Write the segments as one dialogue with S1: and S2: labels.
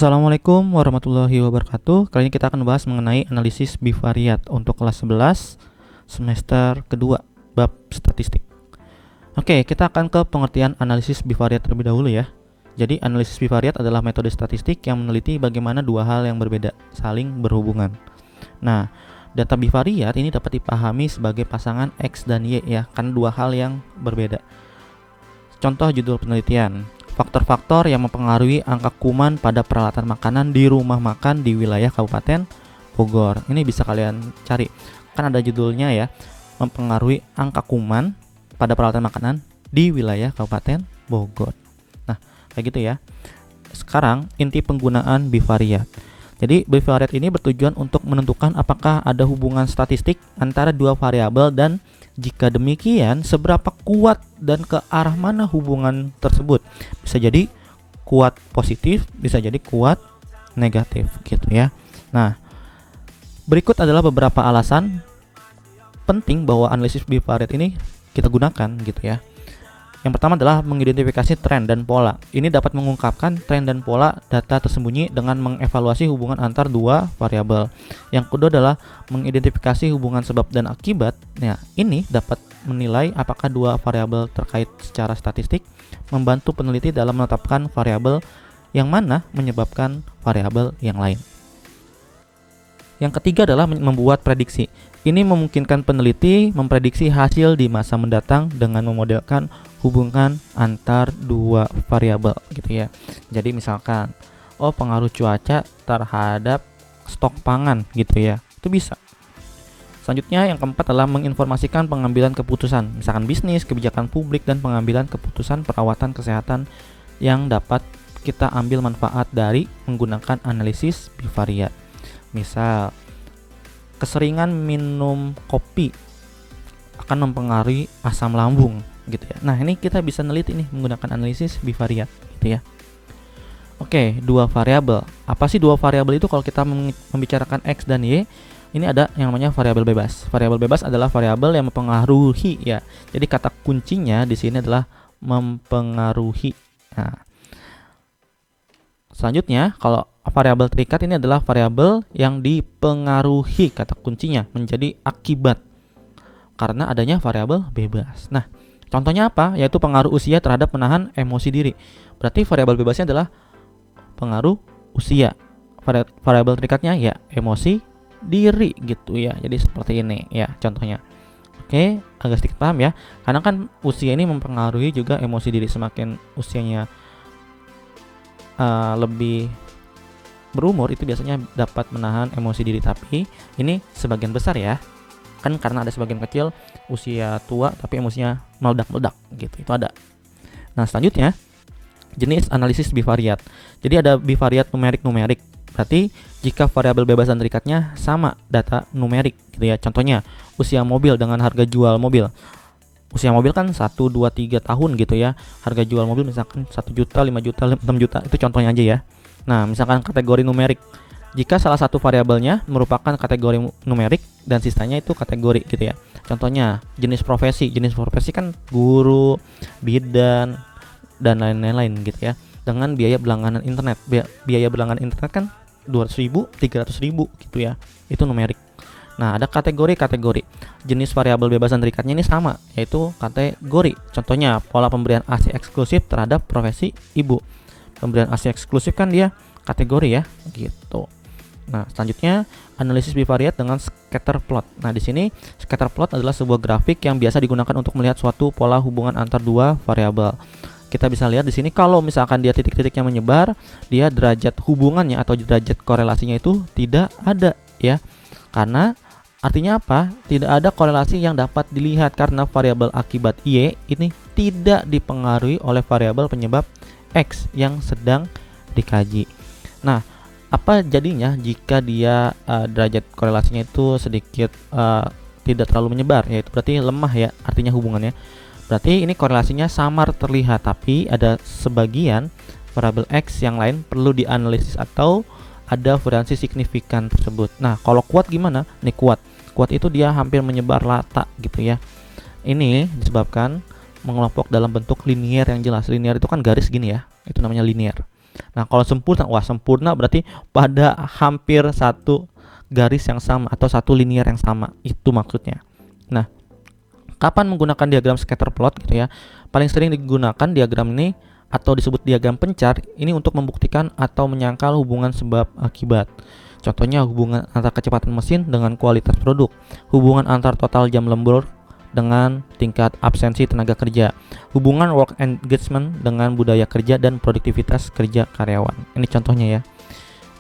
S1: Assalamualaikum warahmatullahi wabarakatuh. Kali ini kita akan membahas mengenai analisis bivariat untuk kelas 11 semester kedua bab statistik. Oke, kita akan ke pengertian analisis bivariat terlebih dahulu ya. Jadi analisis bivariat adalah metode statistik yang meneliti bagaimana dua hal yang berbeda saling berhubungan. Nah, data bivariat ini dapat dipahami sebagai pasangan X dan Y ya, karena dua hal yang berbeda. Contoh judul penelitian: faktor-faktor yang mempengaruhi angka kuman pada peralatan makanan di rumah makan di wilayah Kabupaten Bogor. Ini bisa kalian cari, kan ada judulnya ya, mempengaruhi angka kuman pada peralatan makanan di wilayah Kabupaten Bogor. Nah, kayak gitu ya. Sekarang inti penggunaan bivariat. Jadi bivariat ini bertujuan untuk menentukan apakah ada hubungan statistik antara dua variabel, dan jika demikian seberapa kuat dan ke arah mana hubungan tersebut. Bisa jadi kuat positif, bisa jadi kuat negatif gitu ya. Nah, berikut adalah beberapa alasan penting bahwa analisis bivariat ini kita gunakan gitu ya. Yang pertama adalah mengidentifikasi tren dan pola. Ini dapat mengungkapkan tren dan pola data tersembunyi dengan mengevaluasi hubungan antar dua variabel. Yang kedua adalah mengidentifikasi hubungan sebab dan akibat. Nah, ini dapat menilai apakah dua variabel terkait secara statistik, membantu peneliti dalam menetapkan variabel yang mana menyebabkan variabel yang lain. Yang ketiga adalah membuat prediksi. Ini memungkinkan peneliti memprediksi hasil di masa mendatang dengan memodelkan hubungan antar dua variabel gitu ya. Jadi misalkan, pengaruh cuaca terhadap stok pangan gitu ya. Itu bisa. Selanjutnya yang keempat adalah menginformasikan pengambilan keputusan, misalkan bisnis, kebijakan publik, dan pengambilan keputusan perawatan kesehatan yang dapat kita ambil manfaat dari menggunakan analisis bivariat. Misal, keseringan minum kopi akan mempengaruhi asam lambung gitu ya. Nah, ini kita bisa neliti nih menggunakan analisis bivariat gitu ya. Oke, dua variabel. Apa sih dua variabel itu? Kalau kita membicarakan X dan Y, ini ada yang namanya variabel bebas. Variabel bebas adalah variabel yang mempengaruhi ya. Jadi kata kuncinya di sini adalah mempengaruhi. Nah, selanjutnya kalau variabel terikat ini adalah variabel yang dipengaruhi, kata kuncinya menjadi akibat karena adanya variabel bebas. Nah, contohnya apa? Yaitu pengaruh usia terhadap menahan emosi diri. Berarti variabel bebasnya adalah pengaruh usia. Variabel terikatnya ya emosi diri gitu ya. Jadi seperti ini ya contohnya. Oke, agak sedikit paham ya. Karena kan usia ini mempengaruhi juga emosi diri. Semakin usianya lebih berumur, itu biasanya dapat menahan emosi diri. Tapi ini sebagian besar ya, kan karena ada sebagian kecil usia tua tapi emosinya meledak-meledak gitu, itu ada. Nah, selanjutnya jenis analisis bivariat. Jadi ada bivariat numerik. Berarti jika variabel bebas dan terikatnya sama data numerik gitu ya. Contohnya usia mobil dengan harga jual mobil. Usia mobil kan 1, 2, 3 tahun gitu ya. Harga jual mobil misalkan 1 juta, 5 juta, 6 juta. Itu contohnya aja ya. Nah, misalkan kategori numerik. Jika salah satu variabelnya merupakan kategori numerik dan sisanya itu kategori gitu ya. Contohnya jenis profesi. Jenis profesi kan guru, bidan, dan lain-lain gitu ya. Dengan biaya berlangganan internet. Biaya berlangganan internet kan 200.000, 300.000 gitu ya. Itu numerik. Nah, ada kategori. Jenis variabel bebas dan terikatnya ini sama, yaitu kategori. Contohnya pola pemberian ASI eksklusif terhadap profesi ibu. Pemberian ASI eksklusif kan dia kategori ya, gitu. Nah, selanjutnya analisis bivariat dengan scatter plot. Nah, di sini scatter plot adalah sebuah grafik yang biasa digunakan untuk melihat suatu pola hubungan antar dua variabel. Kita bisa lihat di sini kalau misalkan dia titik-titiknya menyebar, dia derajat hubungannya atau derajat korelasinya itu tidak ada ya. Karena artinya apa? Tidak ada korelasi yang dapat dilihat karena variabel akibat Y ini tidak dipengaruhi oleh variabel penyebab X yang sedang dikaji. Nah, apa jadinya jika dia derajat korelasinya itu sedikit tidak terlalu menyebar, yaitu berarti lemah ya artinya hubungannya. Berarti ini korelasinya samar terlihat, tapi ada sebagian variabel X yang lain perlu dianalisis atau ada variasi signifikan tersebut. Nah, kalau kuat gimana? Nih kuat itu dia hampir menyebar rata gitu ya. Ini disebabkan mengelompok dalam bentuk linier yang jelas. Linier itu kan garis gini ya, itu namanya linier. Nah, kalau sempurna, wah sempurna berarti pada hampir satu garis yang sama atau satu linear yang sama. Itu maksudnya. Nah, kapan menggunakan diagram scatter plot gitu ya? Paling sering digunakan diagram ini atau disebut diagram pencar ini untuk membuktikan atau menyangkal hubungan sebab akibat. Contohnya hubungan antara kecepatan mesin dengan kualitas produk, hubungan antar total jam lembur dengan tingkat absensi tenaga kerja, hubungan work engagement dengan budaya kerja dan produktivitas kerja karyawan. Ini contohnya ya.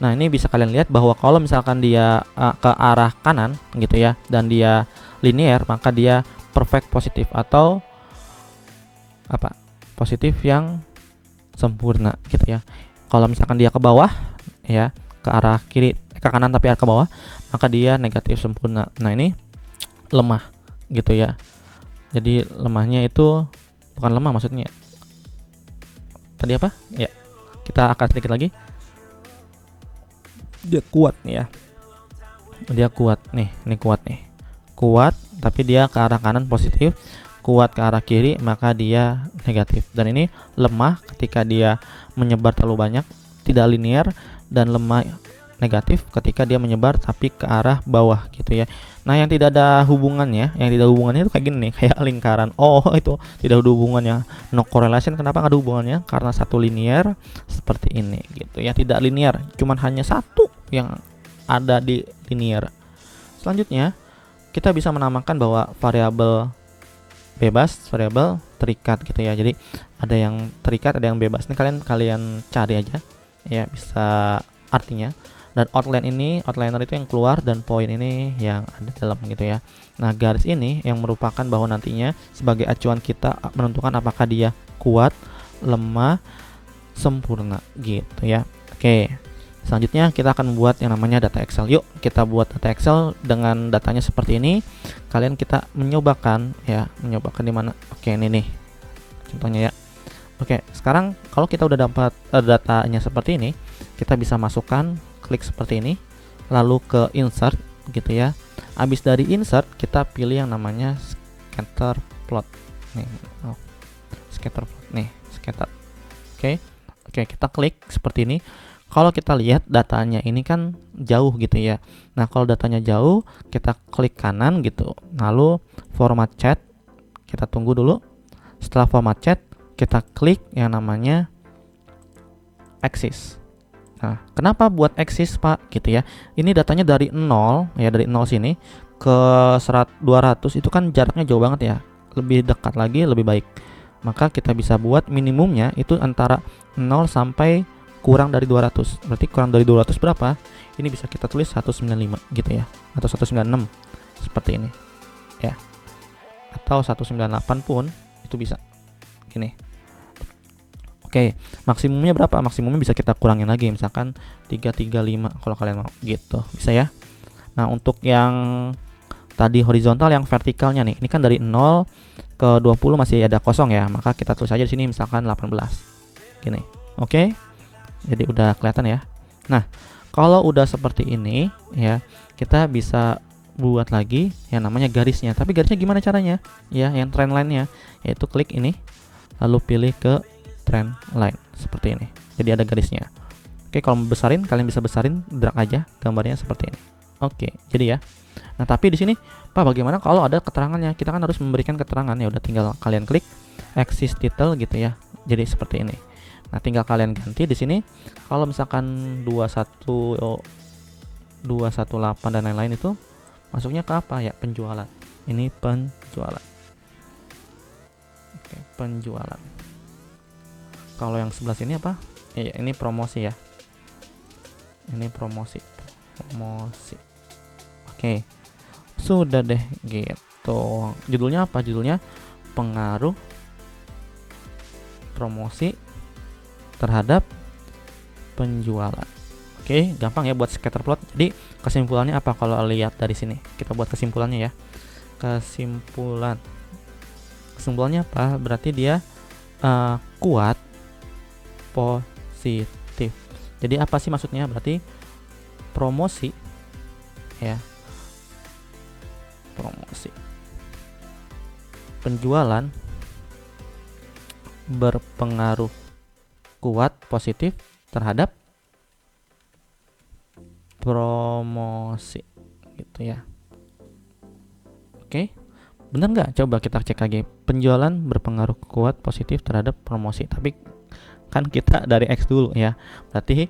S1: Nah, ini bisa kalian lihat bahwa kalau misalkan dia ke arah kanan gitu ya dan dia linear, maka dia perfect positif atau apa? Positif yang sempurna gitu ya. Kalau misalkan dia ke bawah ya, ke arah kiri, ke kanan tapi arah ke bawah, maka dia negatif sempurna. Nah, ini lemah gitu ya. Jadi lemahnya itu bukan lemah maksudnya. Tadi apa? Ya. Kita akan sedikit lagi. Dia kuat nih ya. Dia kuat nih, ini kuat nih. Kuat tapi dia ke arah kanan positif, kuat ke arah kiri maka dia negatif. Dan ini lemah ketika dia menyebar terlalu banyak, tidak linear, dan lemah negatif ketika dia menyebar tapi ke arah bawah gitu ya. Nah, yang tidak ada hubungannya, itu kayak gini nih, kayak lingkaran. Oh, itu tidak ada hubungannya. No correlation. Kenapa nggak ada hubungannya? Karena satu linear seperti ini gitu ya. Tidak linear, cuman hanya satu yang ada di linear. Selanjutnya, kita bisa menamakan bahwa variabel bebas, variabel terikat gitu ya. Jadi ada yang terikat, ada yang bebas. Ini kalian cari aja ya, bisa artinya. Dan outliner itu yang keluar dan poin ini yang ada dalam gitu ya. Nah, garis ini yang merupakan bahwa nantinya sebagai acuan kita menentukan apakah dia kuat, lemah, sempurna gitu ya. Oke. Selanjutnya kita akan membuat yang namanya data Excel. Yuk, kita buat data Excel dengan datanya seperti ini. Kita mencobakan di mana? Oke, ini nih. Contohnya ya. Oke, sekarang kalau kita udah dapat datanya seperti ini, kita bisa masukkan, klik seperti ini, lalu ke insert gitu ya. Habis dari insert, kita pilih yang namanya scatter plot. Nih, scatter plot nih, scatter. Oke, kita klik seperti ini. Kalau kita lihat datanya ini kan jauh gitu ya. Nah, kalau datanya jauh, kita klik kanan gitu. Lalu format chat, kita tunggu dulu. Setelah format chat, kita klik yang namanya axis. Nah, kenapa buat axis, Pak? Gitu ya. Ini datanya dari 0 ya, dari 0 sini ke 200 itu kan jaraknya jauh banget ya. Lebih dekat lagi lebih baik. Maka kita bisa buat minimumnya itu antara 0 sampai kurang dari 200. Berarti kurang dari 200 berapa? Ini bisa kita tulis 195 gitu ya, atau 196 seperti ini ya, atau 198 pun itu bisa gini. Oke, maksimumnya berapa? Maksimumnya bisa kita kurangin lagi, misalkan 335 kalau kalian mau gitu, bisa ya. Nah, untuk yang tadi horizontal, yang vertikalnya nih, ini kan dari 0 ke 20 masih ada kosong ya, maka kita tulis aja di sini misalkan 18 gini. Oke. Jadi udah kelihatan ya. Nah, kalau udah seperti ini ya, kita bisa buat lagi yang namanya garisnya. Tapi garisnya gimana caranya? Ya, yang trend line-nya, yaitu klik ini, lalu pilih ke trend line seperti ini. Jadi ada garisnya. Oke, kalau mau besarin, kalian bisa besarin, drag aja gambarnya seperti ini. Oke, jadi ya. Nah, tapi di sini, Pak, bagaimana kalau ada keterangannya? Kita kan harus memberikan keterangan. Ya udah, tinggal kalian klik axis title gitu ya. Jadi seperti ini. Nah, tinggal kalian ganti di sini. Kalau misalkan 218 dan lain-lain itu masuknya ke apa ya? Penjualan. Ini penjualan. Oke, penjualan. Kalau yang sebelah sini apa? Ya, ini promosi ya. Ini promosi. Oke. Sudah deh gitu. Judulnya apa? Judulnya pengaruh promosi terhadap penjualan. Oke, gampang ya buat scatter plot. Jadi kesimpulannya apa kalau lihat dari sini? Kita buat kesimpulannya ya. Kesimpulannya apa? Berarti dia kuat positif. Jadi apa sih maksudnya? Berarti promosi ya. Promosi. Penjualan berpengaruh kuat positif terhadap promosi gitu ya. Oke, benar nggak? Coba kita cek lagi. Penjualan berpengaruh kuat positif terhadap promosi. Tapi kan kita dari X dulu ya. Berarti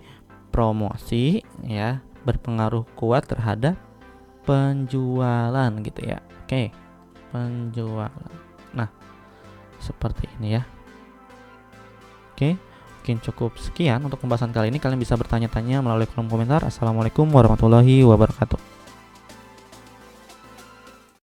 S1: promosi ya berpengaruh kuat terhadap penjualan gitu ya. Oke, penjualan. Nah, seperti ini ya. Oke, mungkin cukup sekian untuk pembahasan kali ini. Kalian bisa bertanya-tanya melalui kolom komentar. Assalamualaikum warahmatullahi wabarakatuh.